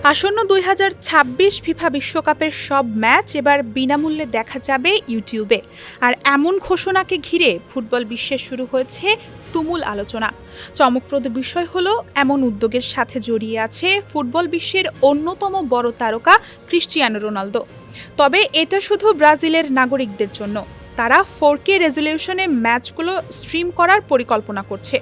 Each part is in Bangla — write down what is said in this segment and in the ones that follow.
আসন্ন ২০২৬ ফিফা বিশ্বকাপের সব ম্যাচ এবার বিনামূল্যে দেখা যাবে ইউটিউবে। আর এমন ঘোষণাকে ঘিরে ফুটবল বিশ্বে শুরু হয়েছে তুমুল আলোচনা। চমকপ্রদ বিষয় হলো, এমন উদ্যোগের সাথে জড়িয়ে আছে ফুটবল বিশ্বের অন্যতম বড় তারকা ক্রিশ্চিয়ানো রোনালদো। তবে এটা শুধু ব্রাজিলের নাগরিকদের জন্য। তারা 4K রেজলিউশনে ম্যাচগুলো স্ট্রিম করার পরিকল্পনা করছে।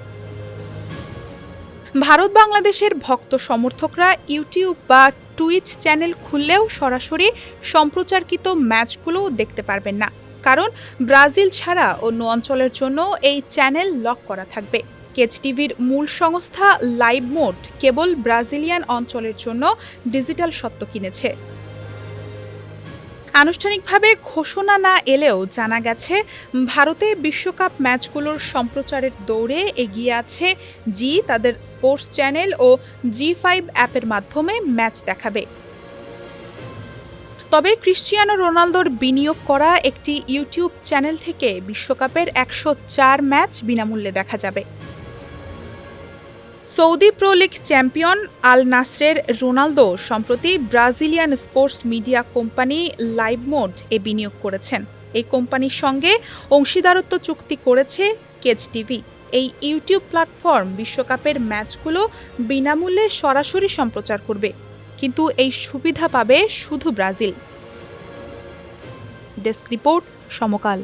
ভারত বাংলাদেশের ভক্ত সমর্থকরা ইউটিউব বা টুইচ চ্যানেল খুললেও সরাসরি সম্প্রচারকৃত ম্যাচগুলো দেখতে পারবেন না, কারণ ব্রাজিল ছাড়া অন্য অঞ্চলের জন্য এই চ্যানেল লক করা থাকবে। কেজ টিভির মূল সংস্থা লাইভ মোড কেবল ব্রাজিলিয়ান অঞ্চলের জন্য ডিজিটাল স্বত্ব কিনেছে। আনুষ্ঠানিকভাবে ঘোষণা না এলেও জানা গেছে, ভারতে বিশ্বকাপ ম্যাচগুলোর সম্প্রচারের দৌড়ে এগিয়ে আছে জি তাদের স্পোর্টস চ্যানেল ও জি5 অ্যাপের মাধ্যমে ম্যাচ দেখাবে। তবে ক্রিশ্চিয়ানো রোনালদোর বিনিয়োগ করা একটি ইউটিউব চ্যানেল থেকে বিশ্বকাপের ১০৪ ম্যাচ বিনামূল্যে দেখা যাবে। সৌদি প্রো লিগ চ্যাম্পিয়ন আল নাসরের রোনালদো সম্প্রতি Brazilian sports media company live mode এ বিনিয়োগ করেছেন। এই কোম্পানির সঙ্গে অংশীদারত্ব চুক্তি করেছে কেজ টিভি। এই ইউটিউব প্ল্যাটফর্ম বিশ্বকাপের ম্যাচগুলো বিনামূল্যে সরাসরি সম্প্রচার করবে, কিন্তু এই সুবিধা পাবে শুধু ব্রাজিল। ডেস্ক রিপোর্ট, সমকাল।